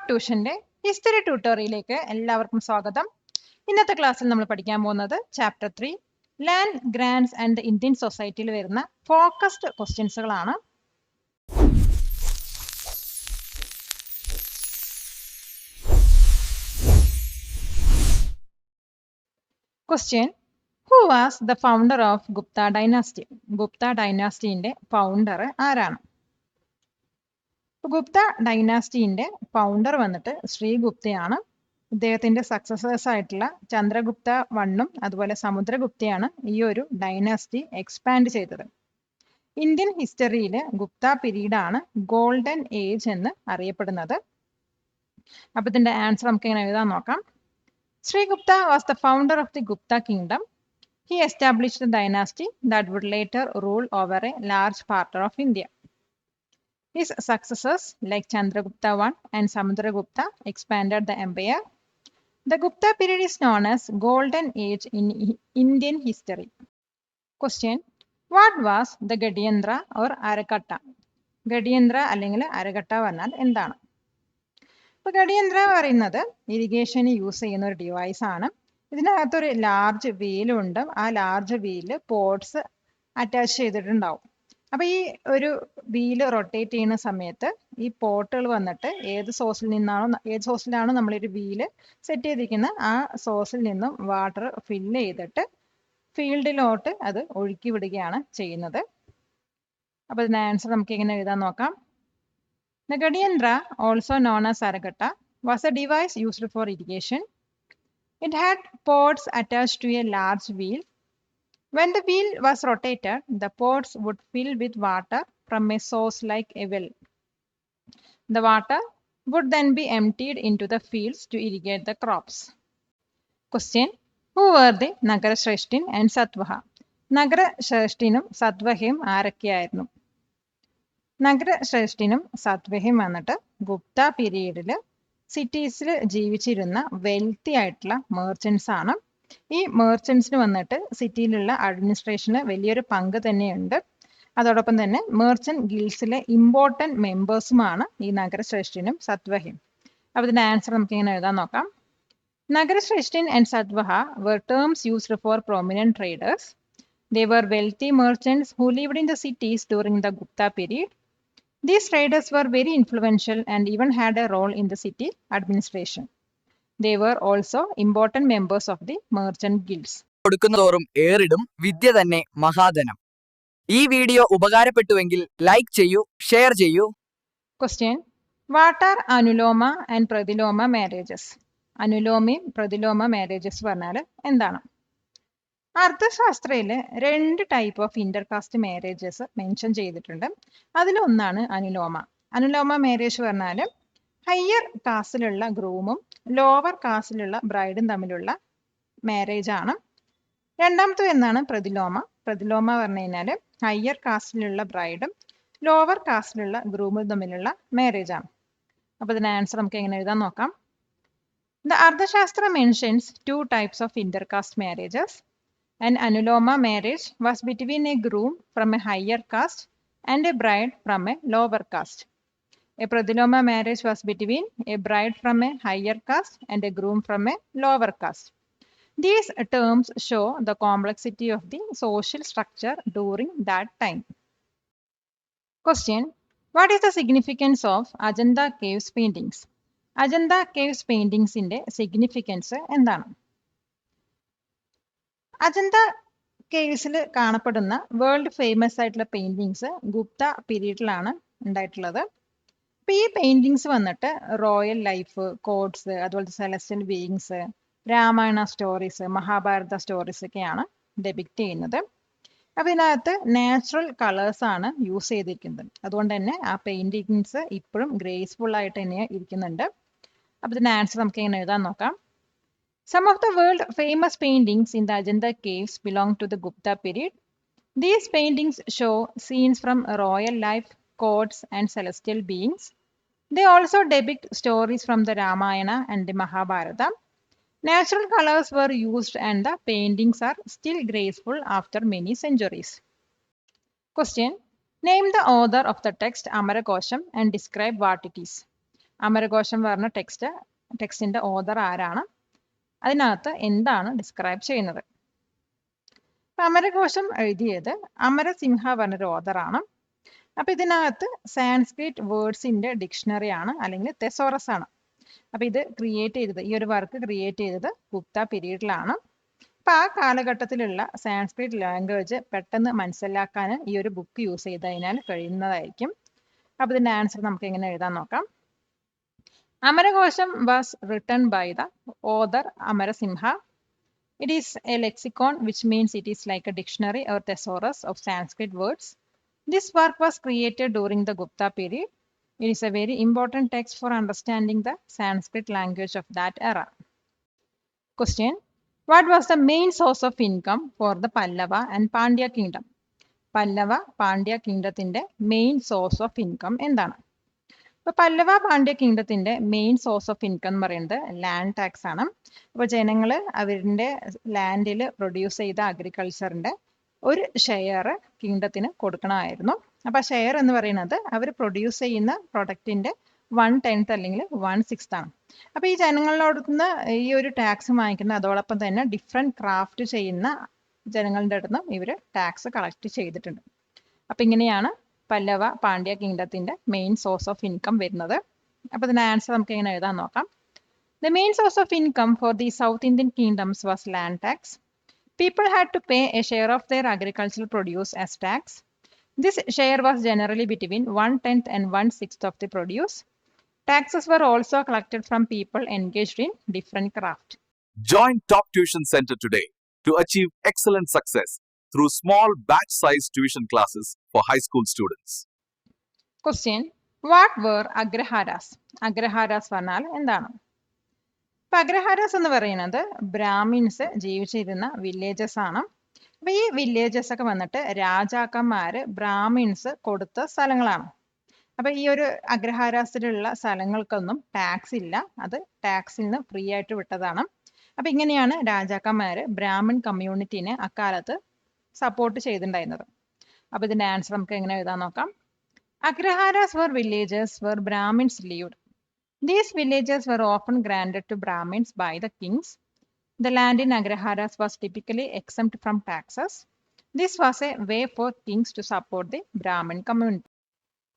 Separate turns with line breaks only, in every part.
Top ട്യൂഷന്റെ history ട്യൂട്ടോറിയലിലേക്ക് എല്ലാവർക്കും സ്വാഗതം. ഇന്നത്തെ ക്ലാസ്സിൽ നമ്മൾ പഠിക്കാൻ പോകുന്നത് chapter 3 land grants and the Indian സൊസൈറ്റിയിൽ വരുന്ന ഫോക്കസ്ഡ് ക്വസ്റ്റ്യൻസുകളാണ്. Question: who was the founder of Gupta dynasty? Gupta ഡൈനാസ്റ്റിന്റെ ഫൗണ്ടർ ആരാണ്? ഗുപ്ത ഡൈനാസ്റ്റിന്റെ ഫൗണ്ടർ വന്നിട്ട് ശ്രീഗുപ്തയാണ്. ഇദ്ദേഹത്തിന്റെ സക്സസേഴ്സ് ആയിട്ടുള്ള ചന്ദ്രഗുപ്ത വണ്ണും അതുപോലെ സമുദ്രഗുപ്തയാണ് ഈ ഒരു ഡൈനാസ്റ്റി എക്സ്പാൻഡ് ചെയ്തത്. ഇന്ത്യൻ ഹിസ്റ്ററിയിൽ ഗുപ്ത പീരീഡ് ആണ് ഗോൾഡൻ ഏജ് എന്ന് അറിയപ്പെടുന്നത്. അപ്പൊ ഇതിന്റെ ആൻസർ നമുക്ക് എങ്ങനെ എഴുതാൻ നോക്കാം. Srigupta was the founder of the Gupta kingdom. He established a dynasty that would later rule over a large part of India. His successors like Chandragupta I and Samudragupta expanded the empire. The Gupta period is known as Golden Age in Indian history. Question: What was the Gadiyandra or Arakatta? Gadiyandra അല്ലെങ്കിൽ അരകട്ട പറഞ്ഞാൽ എന്താണ്? ഇപ്പൊ ഗഡിയന്ത്ര പറയുന്നത് irrigation use ചെയ്യുന്ന ഒരു device ആണ്. ഇതിനകത്തൊരു large വീലുണ്ട്. ആ ലാർജ് വീല് പോട്ട്സ് അറ്റാച്ച് ചെയ്തിട്ടുണ്ടാവും. അപ്പൊ ഈ ഒരു വീല് റൊട്ടേറ്റ് ചെയ്യുന്ന സമയത്ത് ഈ പോട്ടുകൾ വന്നിട്ട് ഏത് സോഴ്സിലാണോ നമ്മൾ ഒരു വീല് സെറ്റ് ചെയ്തിരിക്കുന്നത് ആ സോഴ്സിൽ നിന്നും വാട്ടർ ഫില്ല് ചെയ്തിട്ട് ഫീൽഡിലോട്ട് അത് ഒഴുക്കി വിടുകയാണ് ചെയ്യുന്നത്. അപ്പൊ ഇതിന്റെ ആൻസർ നമുക്ക് എങ്ങനെ എഴുതാൻ നോക്കാം. The Gadiyandra, also known as Aragatta, was a device used for irrigation. It had pods attached to a large wheel. When the wheel was rotated, the pods would fill with water from a source like a well. The water would then be emptied into the fields to irrigate the crops. Question: Who were the Nagarashreshtin and Satvaha? നഗരശ്രേഷ്ഠിനും സത്വഹയും ആരൊക്കെയായിരുന്നു? നഗരശ്രേഷ്ഠിനും സത്വഹയും വന്നിട്ട് ഗുപ്ത പീരീഡിൽ സിറ്റീസിൽ ജീവിച്ചിരുന്ന wealthy ആയിട്ടുള്ള മേർച്ചൻസ് ആണ്. ഈ മേർച്ചൻസിന് വന്നിട്ട് സിറ്റിയിലുള്ള അഡ്മിനിസ്ട്രേഷന് വലിയൊരു പങ്ക് തന്നെയുണ്ട്. അതോടൊപ്പം തന്നെ മേർച്ചന്റ് ഗിൽഡ്സിലെ ഇമ്പോർട്ടന്റ് മെമ്പേഴ്സുമാണ് ഈ നഗരശ്രേഷ്ഠിനും സത്വഹയും. അപ്പൊ ഇതിന്റെ ആൻസർ നമുക്ക് ഇങ്ങനെ എഴുതാൻ നോക്കാം. നഗരശ്രേഷ്ഠിൻ and സത്വഹ were terms used for prominent traders. They were wealthy merchants who lived in the cities during the Gupta period. These traders were very influential and even had a role in the city administration. They were also important members of the merchant guilds.
കൊടുക്കുന്നതോറും ഏറിടും വിദ്യ തന്നെ മഹാധനം. ഈ video ഉപകാരപ്പെട്ടുവെങ്കിൽ like ചെയ്യൂ, share ചെയ്യൂ.
Question: What are Anuloma and Pradiloma marriages? അനുലോമയും പ്രതിലോമ മാരേജസ് പറഞ്ഞാൽ എന്താണ്? അർത്ഥശാസ്ത്രയില് 2 type of intercaste marriages mention ചെയ്തിട്ടുണ്ട്. അതിലൊന്നാണ് അനുലോമ. അനുലോമ മാരേജ് പറഞ്ഞാൽ ഹയർ കാസ്റ്റിലുള്ള ഗ്രൂമും ലോവർ കാസ്റ്റിലുള്ള ബ്രൈഡും തമ്മിലുള്ള മാരേജ് ആണ്. രണ്ടാമത്തെ എന്നാണ് പ്രതിലോമ. പ്രതിലോമ പറഞ്ഞു കഴിഞ്ഞാൽ ഹയർ കാസ്റ്റിലുള്ള ബ്രൈഡും ലോവർ കാസ്റ്റിലുള്ള ഗ്രൂമും തമ്മിലുള്ള മാരേജ് ആണ്. അപ്പൊ ഇതിന്റെ ആൻസർ നമുക്ക് എങ്ങനെ എഴുതാൻ നോക്കാം. The Ardhashastra mentions 2 types of intercaste marriages. An Anuloma marriage was between a groom from a higher caste and a bride from a lower caste. A Pradiloma marriage was between a bride from a higher caste and a groom from a lower caste. These terms show the complexity of the social structure during that time. Question: What is the significance of Ajanta caves paintings? Ajanta caves പെയിന്റിങ്സിന്റെ significance എന്താണ്? അജന്ത കേവ്സിൽ കാണപ്പെടുന്ന world famous ആയിട്ടുള്ള paintings Gupta പീരീഡിലാണ് ഉണ്ടായിട്ടുള്ളത്. അപ്പൊ ഈ paintings വന്നിട്ട് റോയൽ ലൈഫ്, കോഡ്സ്, അതുപോലത്തെ celestial beings, Ramayana stories, Mahabharata stories ഒക്കെയാണ് ഡെപിക്റ്റ് ചെയ്യുന്നത്. അപ്പൊ ഇതിനകത്ത് നാച്ചുറൽ കളേഴ്സ് ആണ് യൂസ് ചെയ്തിരിക്കുന്നത്. അതുകൊണ്ട് തന്നെ ആ പെയിന്റിങ്സ് ഇപ്പോഴും ഗ്രേസ്ഫുൾ ആയിട്ട് തന്നെ ഇരിക്കുന്നുണ്ട്. അപ്പൊ ഇതിന്റെ ആൻസർ നമുക്ക് എങ്ങനെ എഴുതാൻ നോക്കാം. Some of the world famous paintings in the Ajanta caves belong to the Gupta period. These paintings show scenes from royal life, courts, and celestial beings. They also depict stories from the Ramayana and the Mahabharata. Natural colors were used and the paintings are still graceful after many centuries. Question: Name the author of the text Amarakosham and describe what it is. Amarakosha പറഞ്ഞ ടെക്സ്റ്റിന്റെ author ആരാണ്, അതിനകത്ത് എന്താണ് describe ചെയ്യുന്നത്. അമരകോശം എഴുതിയത് അമരസിംഹ പറഞ്ഞൊരു ഓതറാണ്. അപ്പൊ ഇതിനകത്ത് സാൻസ്ക്രിറ്റ് വേർഡ്സിന്റെ ഡിക്ഷണറി ആണ്, അല്ലെങ്കിൽ തെസോറസ് ആണ്. അപ്പൊ ഇത് ക്രിയേറ്റ് ചെയ്തത്, ഈ ഒരു വർക്ക് ക്രിയേറ്റ് ചെയ്തത് ഗുപ്ത പീരീഡിലാണ്. അപ്പൊ ആ കാലഘട്ടത്തിലുള്ള സാൻസ്ക്രിറ്റ് ലാംഗ്വേജ് പെട്ടെന്ന് മനസ്സിലാക്കാൻ ഈ ഒരു ബുക്ക് യൂസ് ചെയ്തതിനാൽ കഴിയുന്നതായിരിക്കും. അപ്പൊ ഇതിന്റെ ആൻസർ നമുക്ക് എങ്ങനെ എഴുതാൻ നോക്കാം. Amarakosham was written by the author Amarasimha. It is a lexicon, which means it is like a dictionary or thesaurus of Sanskrit words. This work was created during the Gupta period. It is a very important text for understanding the Sanskrit language of that era. Question: what was the main source of income for the Pallava and Pandya kingdom? Pallava Pandya kingdomത്തിന്റെ main source of income എന്താണ്? ഇപ്പോൾ പല്ലവ പാണ്ഡ്യ കിങ്ഡത്തിന്റെ main source of income എന്ന് പറയുന്നത് land tax ആണ്. അപ്പോൾ ജനങ്ങൾ അവരുടെ ലാൻഡിൽ പ്രൊഡ്യൂസ് ചെയ്ത അഗ്രികൾച്ചറിന്റെ ഒരു ഷെയർ കിങ്ഡത്തിന് കൊടുക്കണമായിരുന്നു. അപ്പോൾ ആ ഷെയർ എന്ന് പറയുന്നത് അവർ പ്രൊഡ്യൂസ് ചെയ്യുന്ന പ്രൊഡക്റ്റിന്റെ 1/10 അല്ലെങ്കിൽ 1/6 ആണ്. അപ്പോൾ ഈ ജനങ്ങളോടുന്ന് ഈ ഒരു ടാക്സ് വാങ്ങിക്കുന്ന, അതോടൊപ്പം തന്നെ ഡിഫറെന്റ് ക്രാഫ്റ്റ് ചെയ്യുന്ന ജനങ്ങളുടെ അടുത്ത് നിന്നും ഇവർ ടാക്സ് കളക്ട് ചെയ്തിട്ടുണ്ട്. അപ്പം ഇങ്ങനെയാണ് പല്ലവ പാണ്ഡ്യ കിങ്ഡത്തിന്റെ മെയിൻ സോഴ്സ് ഓഫ് ഇൻകം വരുന്നത്. അപ്പോൾ ഇതിന്റെ ആൻസർ നമുക്ക് എങ്ങനെ എഴുതാൻ നോക്കാം. The main source of income for the south Indian kingdoms was land tax. People had to pay a share of their agricultural produce as tax. This share was generally between 1/10 and 1/6 of the produce. Taxes were also collected from people engaged in different craft.
Join Top Tuition Center today to achieve excellent success through small batch-sized tuition classes for high school students.
Question: what were agraharas? Agraharas പറഞ്ഞാൽ എന്താണ്? ഇപ്പൊ അഗ്രഹാരാസ് എന്ന് പറയുന്നത് ബ്രാഹ്മിൻസ് ജീവിച്ചിരുന്ന villages ആണ്. അപ്പൊ ഈ villages ഒക്കെ വന്നിട്ട് രാജാക്കന്മാര് ബ്രാഹ്മിൻസ് കൊടുത്ത സ്ഥലങ്ങളാണ്. അപ്പൊ ഈ ഒരു അഗ്രഹാരാസിലുള്ള സ്ഥലങ്ങൾക്കൊന്നും ടാക്സ് ഇല്ല, അത് ടാക്സിൽ നിന്ന് ഫ്രീ ആയിട്ട് വിട്ടതാണ്. അപ്പൊ ഇങ്ങനെയാണ് രാജാക്കന്മാര് ബ്രാഹ്മിൺ കമ്മ്യൂണിറ്റീനെ അക്കാലത്ത് സപ്പോർട്ട് ചെയ്തിട്ടുണ്ടായിരുന്നത്. അപ്പൊ ഇതിന്റെ ആൻസർ നമുക്ക് എങ്ങനെ എഴുതാൻ നോക്കാം. അഗ്രഹാരാസ് were villages where Brahmins lived. These villages were often granted to Brahmins by the kings. The land in Agraharas was typically exempt from taxes. This was a way for kings to support the Brahmin community.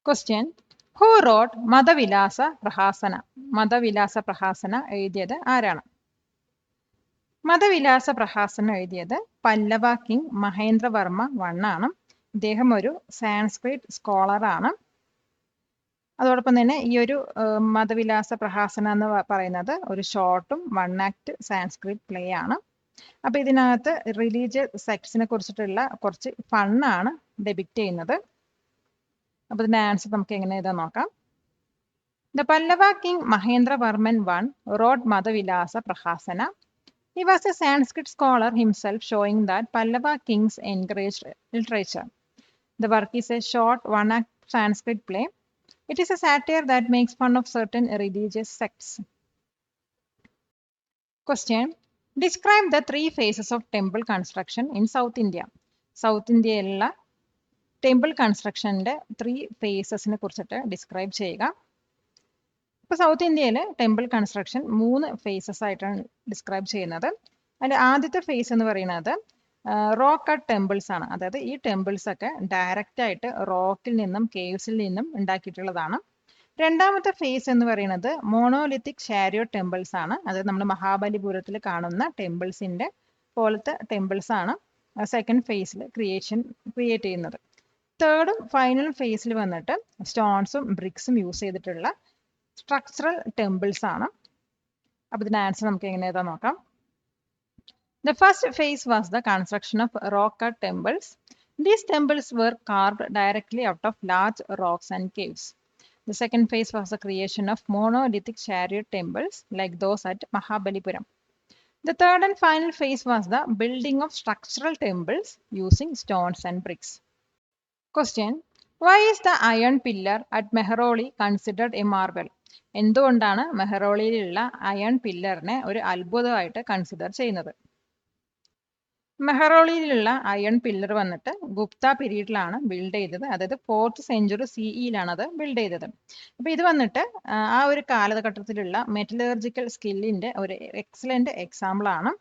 Question: who wrote Madavilasa Prahasana? Madavilasa Prahasana എഴുതിയത് ആരാണ്? മതവിലാസ പ്രഹാസനം എഴുതിയത് Pallava king Mahendra Varma ആണ്. ഇദ്ദേഹം ഒരു സാൻസ്ക്രിറ്റ് സ്കോളറാണ്. അതോടൊപ്പം തന്നെ ഈ ഒരു മതവിലാസ പ്രഹാസന എന്ന് പറയുന്നത് ഒരു ഷോർട്ടും 1 ആക്ട് സാൻസ്ക്രിറ്റ് പ്ലേ ആണ്. അപ്പൊ ഇതിനകത്ത് റിലീജിയസ് സെക്ട്സിനെ കുറിച്ചിട്ടുള്ള കുറച്ച് ഫണ്ണാണ് ഡെപിക്റ്റ് ചെയ്യുന്നത്. അപ്പൊ ഇതിന്റെ ആൻസർ നമുക്ക് എങ്ങനെ എഴുതാൻ നോക്കാം. The Pallava king Mahendravarman I wrote മതവിലാസ പ്രഹാസന. He was a Sanskrit scholar himself, showing that Pallava kings encouraged literature. The work is a short 1 act Sanskrit play. It is a satire that makes fun of certain religious sects. Question: describe the 3 phases of temple construction in South India. South Indiaയിലുള്ള temple കൺസ്ട്രക്ഷന്റെ 3 ഫേസസിനെ കുറിച്ചിട്ട് describe ചെയ്യുക. ഇപ്പോൾ south ഇന്ത്യയിൽ temple construction 3 phases ആയിട്ടാണ് describe ചെയ്യുന്നത്. അതിൻ്റെ ആദ്യത്തെ ഫേസ് എന്ന് പറയുന്നത് റോക്ക് കട്ട് ടെമ്പിൾസ് ആണ്. അതായത് ഈ ടെമ്പിൾസ് ഒക്കെ ഡയറക്റ്റ് ആയിട്ട് റോക്കിൽ നിന്നും കേവ്സിൽ നിന്നും ഉണ്ടാക്കിയിട്ടുള്ളതാണ്. രണ്ടാമത്തെ ഫേസ് എന്ന് പറയുന്നത് മോണോലിത്തിക് ചാരിയോട്ട് ടെമ്പിൾസ് ആണ്. അതായത് നമ്മൾ മഹാബലിപുരത്തിൽ കാണുന്ന ടെമ്പിൾസിന്റെ പോലത്തെ ടെമ്പിൾസ് ആണ് സെക്കൻഡ് ഫേസിൽ ക്രിയേറ്റ് ചെയ്യുന്നത്. തേർഡും ഫൈനൽ ഫേസിൽ വന്നിട്ട് സ്റ്റോൺസും ബ്രിക്സും യൂസ് ചെയ്തിട്ടുള്ള സ്ട്രക്ചറൽ ടെമ്പിൾസ് ആണ്. അപ്പൊ ഇതിന്റെ ആൻസർ നമുക്ക് എങ്ങനെ എഴുതാൻ നോക്കാം. The first phase was the construction of rock cut temples. These temples were carved directly out of large rocks and caves. The second phase was the creation of monolithic chariot temples like those at Mahabalipuram. The third and final phase was the building of structural temples using stones and bricks. Question: why is the iron pillar at Mehroli considered a marvel? എന്തുകൊണ്ടാണ് മെഹ്റോളിയിലുള്ള iron പില്ലറിനെ ഒരു അത്ഭുതമായിട്ട് consider ചെയ്യുന്നത്? മെഹ്റോളിയിലുള്ള iron pillar വന്നിട്ട് Gupta പീരീഡിലാണ് build ചെയ്തത്. അതായത് 4th century സിഇയിലാണ് അത് build ചെയ്തത്. അപ്പോൾ ഇത് വന്നിട്ട് ആ ഒരു കാലഘട്ടത്തിലുള്ള മെറ്റലർജിക്കൽ സ്കില്ലിന്റെ ഒരു എക്സലന്റ് എക്സാമ്പിൾ ആണ്.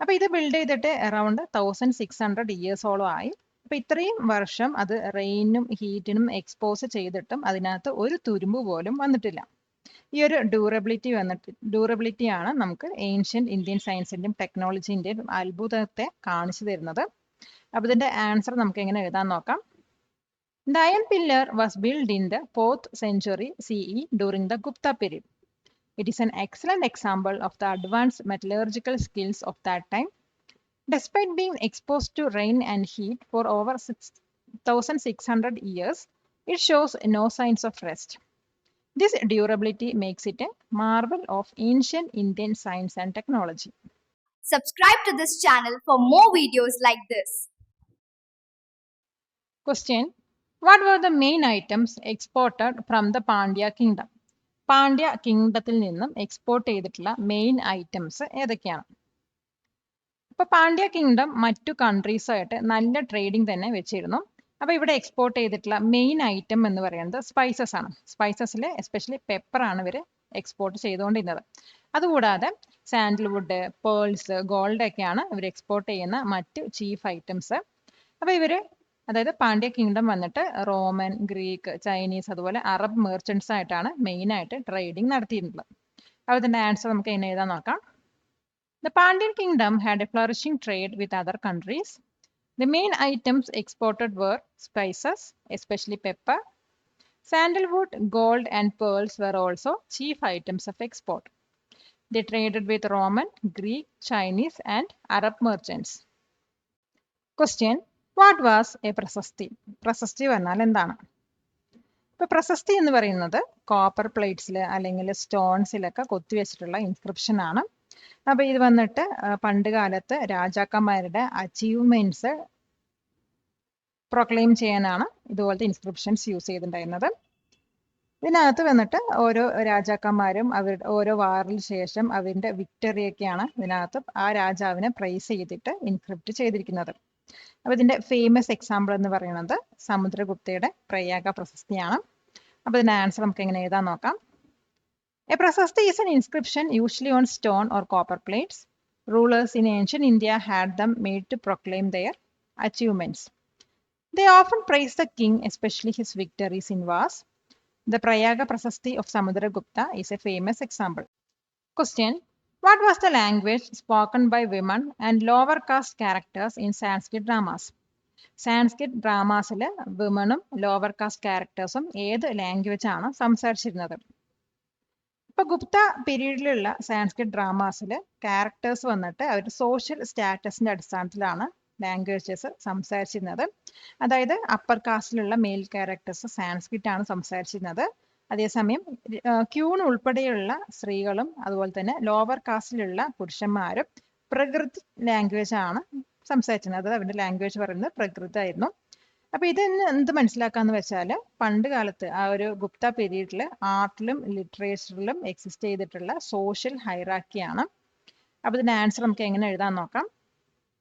അപ്പോൾ ഇത് ബിൽഡ് ചെയ്തിട്ട് അറൌണ്ട് 1600 ഇയേഴ്സോളം ആയി. അപ്പോൾ ഇത്രയും വർഷം അത് റെയിനും ഹീറ്റിനും എക്സ്പോസ് ചെയ്തിട്ടും അതിനകത്ത് ഒരു തുരുമ്പ് പോലും വന്നിട്ടില്ല. ഈ ഒരു ഡ്യൂറബിലിറ്റി ആണ് നമുക്ക് ഏൻഷ്യന്റ് ഇന്ത്യൻ സയൻസിന്റെയും ടെക്നോളജിന്റെയും അത്ഭുതത്തെ കാണിച്ചു തരുന്നത്. അപ്പോൾ ഇതിന്റെ ആൻസർ നമുക്ക് എങ്ങനെ എഴുതാൻ നോക്കാം. The iron pillar was built in the 4th century CE during the Gupta period. It is an excellent example of the advanced metallurgical skills of that time. Despite being exposed to rain and heat for over 1600 years, it shows no signs of rust. This durability makes it a marvel of ancient Indian science and technology.
Subscribe to this channel for more videos like this.
Question: What were the main items exported from the Pandya kingdom? Pandya കിങ്ഡത്തിൽ നിന്നും export ചെയ്തിട്ടുള്ള main items ഏതൊക്കെയാണ്? ഇപ്പൊ Pandya kingdom മറ്റു കൺട്രീസായിട്ട് നല്ല trading തന്നെ വെച്ചിരുന്നു. അപ്പോൾ ഇവിടെ എക്സ്പോർട്ട് ചെയ്തിട്ടുള്ള മെയിൻ ഐറ്റം എന്ന് പറയുന്നത് സ്പൈസസ് ആണ്. സ്പൈസസിൽ എസ്പെഷ്യലി പെപ്പർ ആണ് ഇവർ എക്സ്പോർട്ട് ചെയ്തുകൊണ്ടിരുന്നത്. അതുകൂടാതെ സാൻഡൽവുഡ്, പേൾസ്, ഗോൾഡ് ഒക്കെയാണ് ഇവർ എക്സ്പോർട്ട് ചെയ്യുന്ന മറ്റ് ചീഫ് ഐറ്റംസ്. അപ്പോൾ ഇവർ അതായത് പാണ്ഡ്യ കിങ്ഡം വന്നിട്ട് റോമൻ, ഗ്രീക്ക്, ചൈനീസ് അതുപോലെ അറബ് മെർച്ചൻസ് ആയിട്ടാണ് മെയിനായിട്ട് ട്രേഡിംഗ് നടത്തിയിട്ടുള്ളത്. അപ്പോൾ ഇതിൻ്റെ ആൻസർ നമുക്ക് എങ്ങനെ എഴുതാൻ നോക്കാം. The Pandyan kingdom had a flourishing trade with other countries. The main items exported were spices, especially pepper. Sandalwood, gold and pearls were also chief items of export. They traded with Roman, Greek, Chinese and Arab merchants. Question: What was a prasasti? പ്രശസ്തി പറഞ്ഞാൽ എന്താണ്? ഇപ്പോൾ പ്രശസ്തി എന്ന് പറയുന്നത് copper പ്ലേറ്റ്സിൽ അല്ലെങ്കിൽ സ്റ്റോൺസിലൊക്കെ കൊത്തിവെച്ചിട്ടുള്ള inscription ആണ്. അപ്പോൾ ഇത് വന്നിട്ട് പണ്ട് കാലത്ത് രാജാക്കന്മാരുടെ അച്ചീവ്മെന്റ്സ് പ്രൊക്ലെയിം ചെയ്യാനാണ് ഇതുപോലത്തെ ഇൻസ്ക്രിപ്ഷൻസ് യൂസ് ചെയ്തിട്ടുണ്ടായിരുന്നത്. ഇതിനകത്ത് വന്നിട്ട് ഓരോ രാജാക്കന്മാരും അവരുടെ ഓരോ വാറിന് ശേഷം അവരുടെ വിക്ടറിയൊക്കെയാണ് ഇതിനകത്ത് ആ രാജാവിനെ പ്രൈസ് ചെയ്തിട്ട് ഇൻസ്ക്രിപ്റ്റ് ചെയ്തിരിക്കുന്നത്. അപ്പോൾ ഇതിന്റെ ഫേമസ് എക്സാമ്പിൾ എന്ന് പറയുന്നത് സമുദ്രഗുപ്തയുടെ പ്രയാഗ പ്രശസ്തിയാണ്. അപ്പോൾ ഇതിന്റെ ആൻസർ നമുക്ക് എങ്ങനെ എഴുതാൻ നോക്കാം. A prasasti is an inscription usually on stone or copper plates. Rulers in ancient India had them made to proclaim their achievements. They often praise the king, especially his victories in wars. The Prayaga Prasasti of Samudragupta is a famous example. Question: What was the language spoken by women and lower caste characters in Sanskrit dramas? Sanskrit ഡ്രാമാസിൽ വിമണും lower caste ക്യാരക്ടേഴ്സും ഏത് language ആണ് സംസാരിച്ചിരുന്നത്? ഇപ്പൊ ഗുപ്ത പീരീഡിലുള്ള സാൻസ്ക്രിറ്റ് ഡ്രാമാസിൽ characters വന്നിട്ട് അവർ സോഷ്യൽ സ്റ്റാറ്റസിന്റെ അടിസ്ഥാനത്തിലാണ് ലാംഗ്വേജസ് സംസാരിച്ചിരുന്നത്. അതായത് അപ്പർ കാസ്റ്റിലുള്ള മെയിൽ ക്യാരക്ടേഴ്സ് സാൻസ്ക്രിറ്റ് ആണ് സംസാരിച്ചിരുന്നത്. അതേസമയം ക്യൂൺ ഉൾപ്പെടെയുള്ള സ്ത്രീകളും അതുപോലെ തന്നെ ലോവർ കാസ്റ്റിലുള്ള പുരുഷന്മാരും പ്രകൃതി ലാംഗ്വേജ് ആണ് സംസാരിച്ചിരുന്നത്. അവരുടെ ലാംഗ്വേജ് പറയുന്നത് പ്രകൃതി ആയിരുന്നു. അപ്പൊ ഇതിന് എന്ത് മനസ്സിലാക്കാന്ന് വെച്ചാൽ പണ്ട് കാലത്ത് ആ ഒരു ഗുപ്ത പീരീഡിൽ ആർട്ടിലും ലിറ്ററേച്ചറിലും എക്സിസ്റ്റ് ചെയ്തിട്ടുള്ള സോഷ്യൽ ഹൈറാർക്കിയാണ്. അപ്പൊ ഇതിന്റെ ആൻസർ നമുക്ക് എങ്ങനെ എഴുതാൻ നോക്കാം.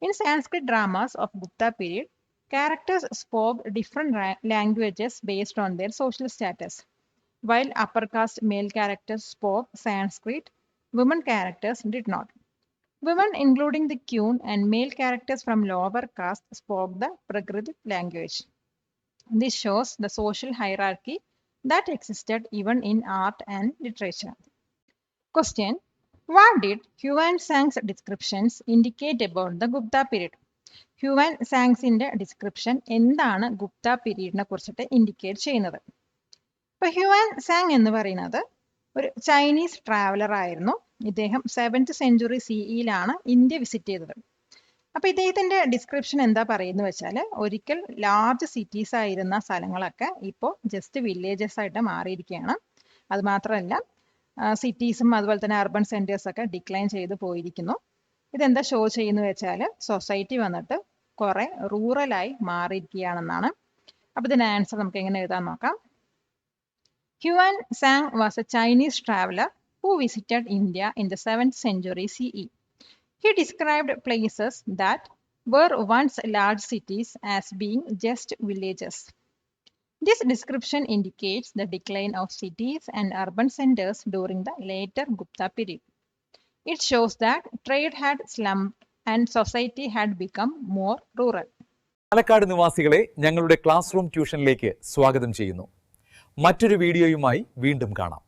In Sanskrit dramas of Gupta period characters spoke different languages based on their social status. While upper caste male characters spoke Sanskrit, women characters did not. Women, including the queen, and male characters from lower caste spoke the Prakrit language. This shows the social hierarchy that existed even in art and literature. Question: What did Huan Sang's descriptions indicate about the Gupta period? Huan Sang's description എന്താണ് ഗുപ്ത പീരീഡിനെ കുറിച്ചിട്ട് indicate ചെയ്യുന്നത്? ഇപ്പൊ ഹ്യൂവാൻ San എന്ന് പറയുന്നത് ഒരു Chinese traveller ആയിരുന്നു. ഇദ്ദേഹം 7th century സിഇയിലാണ് India visit ചെയ്തത്. അപ്പൊ ഇദ്ദേഹത്തിന്റെ ഡിസ്ക്രിപ്ഷൻ എന്താ പറയുന്നത് വെച്ചാൽ ഒരിക്കൽ ലാർജ് സിറ്റീസ് ആയിരുന്ന സ്ഥലങ്ങളൊക്കെ ഇപ്പോൾ ജസ്റ്റ് വില്ലേജസ് ആയിട്ട് മാറിയിരിക്കുകയാണ്. അത് മാത്രമല്ല സിറ്റീസും അതുപോലെ തന്നെ അർബൻ സെന്റേഴ്സ് ഒക്കെ ഡിക്ലൈൻ ചെയ്ത് പോയിരിക്കുന്നു. ഇതെന്താ ഷോ ചെയ്യുന്നത് വെച്ചാൽ സൊസൈറ്റി വന്നിട്ട് കുറെ റൂറലായി മാറിയിരിക്കുകയാണെന്നാണ്. അപ്പൊ ഇതിന്റെ ആൻസർ നമുക്ക് എങ്ങനെ എഴുതാൻ നോക്കാം. Huan Sang was a Chinese traveler who visited India in the 7th century CE. He described places that were once large cities as being just villages. This description indicates the decline of cities and urban centers during the later Gupta period. It shows that trade had slumped and society had become more rural.
Palakkad നിവാസികളെ ഞങ്ങളുടെ class room ട്യൂഷനിലേക്ക് സ്വാഗതം ചെയ്യുന്നു. മറ്റൊരു വീഡിയോയുമായി വീണ്ടും കാണാം.